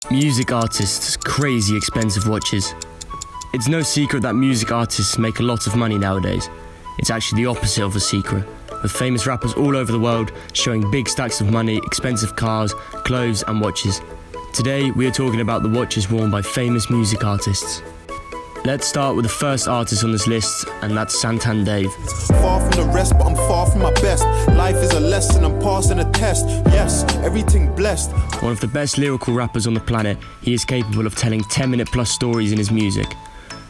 Music artists, crazy expensive watches. It's no secret that music artists make a lot of money nowadays. It's actually the opposite of a secret, with famous rappers all over the world showing big stacks of money, expensive cars, clothes and watches. Today we are talking about the watches worn by famous music artists. Let's start with the first artist on this list, and that's Santan Dave. Far from the rest, but I'm far from my best. Life is a lesson, I'm passing a test. Yes, everything blessed. One of the best lyrical rappers on the planet, he is capable of telling 10-minute plus stories in his music.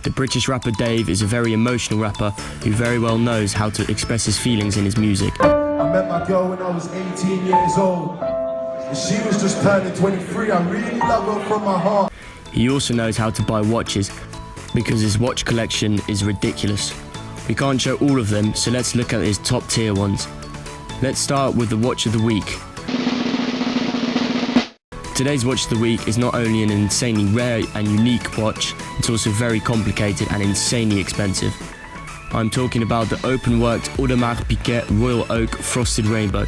The British rapper Dave is a very emotional rapper who very well knows how to express his feelings in his music. I met my girl when I was 18 years old, and she was just turning 23. I really love her from my heart. He also knows how to buy watches, because his watch collection is ridiculous. We can't show all of them, so let's look at his top tier ones. Let's start with the watch of the week. Today's watch of the week is not only an insanely rare and unique watch, it's also very complicated and insanely expensive. I'm talking about the open-worked Audemars Piguet Royal Oak Frosted Rainbow.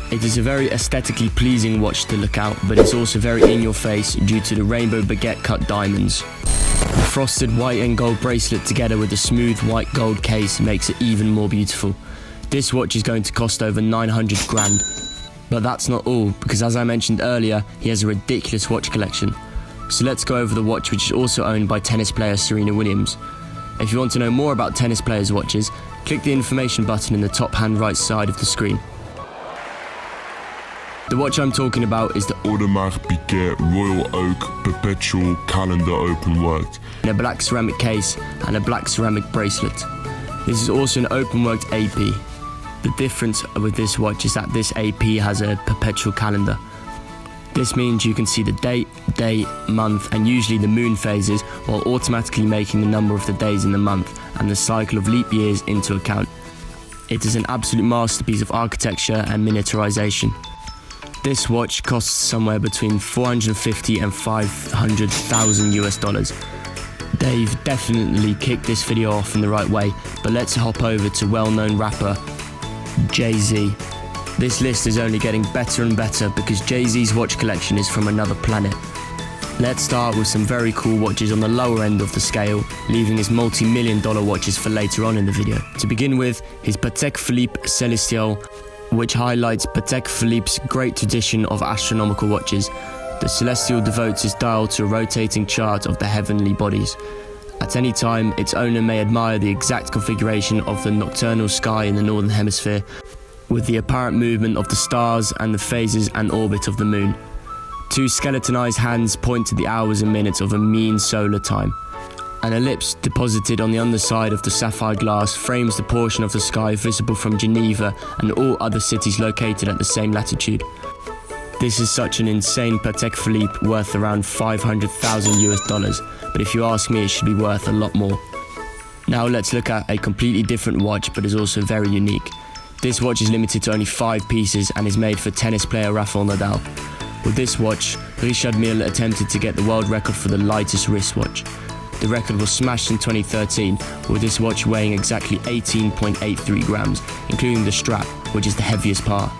It is a very aesthetically pleasing watch to look at, but it's also very in your face due to the rainbow baguette cut diamonds. The frosted white and gold bracelet together with the smooth white gold case makes it even more beautiful. This watch is going to cost over 900 grand. But that's not all, because as I mentioned earlier, he has a ridiculous watch collection. So let's go over the watch, which is also owned by tennis player Serena Williams. If you want to know more about tennis players' watches, click the information button in the top hand right side of the screen. The watch I'm talking about is the Audemars Piguet Royal Oak Perpetual Calendar Open Worked in a black ceramic case and a black ceramic bracelet. This is also an open worked AP. The difference with this watch is that this AP has a perpetual calendar. This means you can see the date, day, month and usually the moon phases while automatically making the number of the days in the month and the cycle of leap years into account. It is an absolute masterpiece of architecture and miniaturization. This watch costs somewhere between 450 and 500,000 US dollars. Dave definitely kicked this video off in the right way, but let's hop over to well-known rapper Jay-Z. This list is only getting better and better because Jay-Z's watch collection is from another planet. Let's start with some very cool watches on the lower end of the scale, leaving his multi-million dollar watches for later on in the video. To begin with, his Patek Philippe Celestial, which highlights Patek Philippe's great tradition of astronomical watches. The Celestial devotes its dial to a rotating chart of the heavenly bodies. At any time, its owner may admire the exact configuration of the nocturnal sky in the northern hemisphere, with the apparent movement of the stars and the phases and orbit of the moon. Two skeletonized hands point to the hours and minutes of a mean solar time. An ellipse deposited on the underside of the sapphire glass frames the portion of the sky visible from Geneva and all other cities located at the same latitude. This is such an insane Patek Philippe worth around 500,000 US dollars, but if you ask me, it should be worth a lot more. Now let's look at a completely different watch, but is also very unique. This watch is limited to only 5 pieces and is made for tennis player Rafael Nadal. With this watch, Richard Mille attempted to get the world record for the lightest wristwatch. The record was smashed in 2013, with this watch weighing exactly 18.83 grams, including the strap, which is the heaviest part.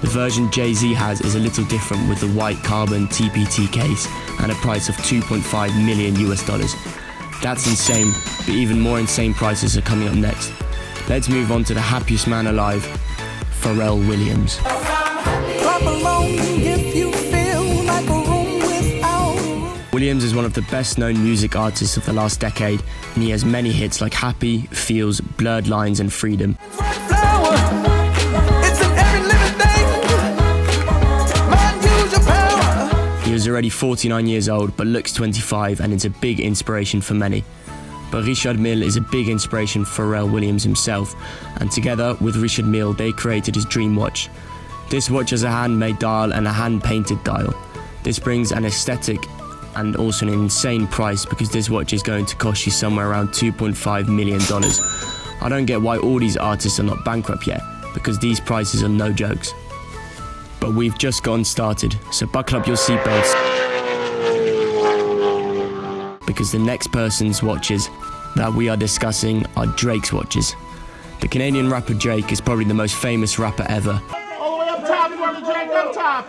The version Jay-Z has is a little different with the white carbon TPT case and a price of 2.5 million US dollars. That's insane, but even more insane prices are coming up next. Let's move on to the happiest man alive, Pharell Williams. Williams is one of the best known music artists of the last decade, and he has many hits like Happy, Feels, Blurred Lines and Freedom. He was already 49 years old but looks 25 and is a big inspiration for many. But Richard Mille is a big inspiration for Pharrell Williams himself, and together with Richard Mille they created his dream watch. This watch has a handmade dial and a hand-painted dial. This brings an aesthetic and also an insane price because this watch is going to cost you somewhere around $2.5 million. I don't get why all these artists are not bankrupt yet, because these prices are no jokes. But we've just gotten started, so buckle up your seatbelts, because the next person's watches that we are discussing are Drake's watches. The Canadian rapper Drake is probably the most famous rapper ever. All the way up top, you want the Drake up top.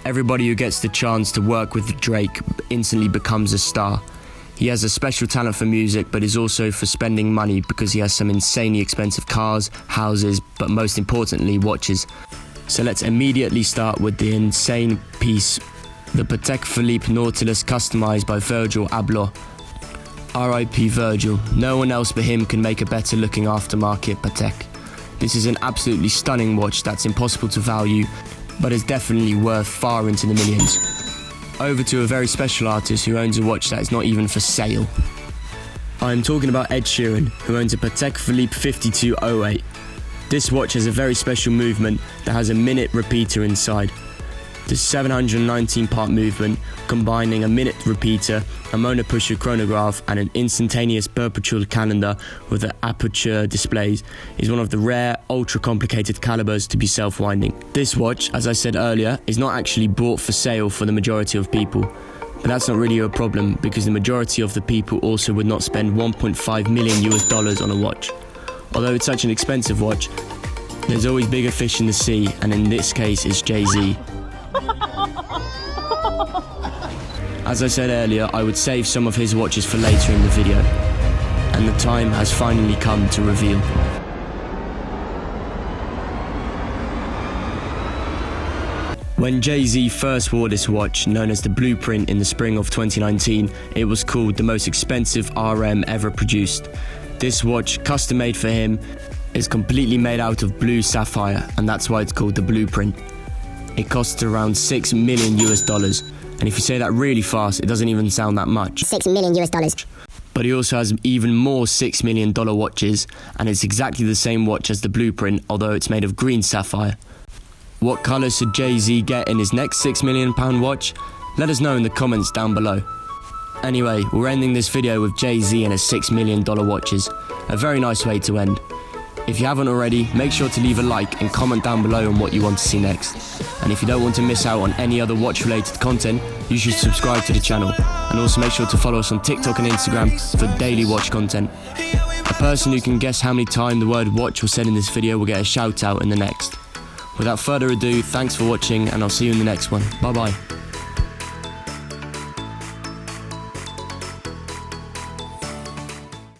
Everybody who gets the chance to work with Drake instantly becomes a star. He has a special talent for music, but is also for spending money because he has some insanely expensive cars, houses, but most importantly, watches. So let's immediately start with the insane piece, the Patek Philippe Nautilus customized by Virgil Abloh. R.I.P. Virgil, no one else but him can make a better looking aftermarket Patek. This is an absolutely stunning watch that's impossible to value, but is definitely worth far into the millions. Over to a very special artist who owns a watch that is not even for sale. I'm talking about Ed Sheeran, who owns a Patek Philippe 5208. This watch has a very special movement that has a minute repeater inside. The 719-part movement, combining a minute repeater, a monopusher chronograph, and an instantaneous perpetual calendar with the aperture displays, is one of the rare, ultra-complicated calibers to be self-winding. This watch, as I said earlier, is not actually bought for sale for the majority of people. But that's not really a problem, because the majority of the people also would not spend $1.5 million on a watch. Although it's such an expensive watch, there's always bigger fish in the sea, and in this case it's Jay-Z. As I said earlier, I would save some of his watches for later in the video, and the time has finally come to reveal. When Jay-Z first wore this watch, known as the Blueprint, in the spring of 2019, it was called the most expensive RM ever produced. This watch, custom made for him, is completely made out of blue sapphire, and that's why it's called the Blueprint. It costs around $6 million US, and if you say that really fast, it doesn't even sound that much. $6 million US. But he also has even more $6 million watches, and it's exactly the same watch as the Blueprint, although it's made of green sapphire. What colour should Jay-Z get in his next £6 million watch? Let us know in the comments down below. Anyway, we're ending this video with Jay-Z and his $6 million watches. A very nice way to end. If you haven't already, make sure to leave a like and comment down below on what you want to see next. And if you don't want to miss out on any other watch-related content, you should subscribe to the channel. And also make sure to follow us on TikTok and Instagram for daily watch content. A person who can guess how many times the word watch was said in this video will get a shout out in the next. Without further ado, thanks for watching, and I'll see you in the next one. Bye bye.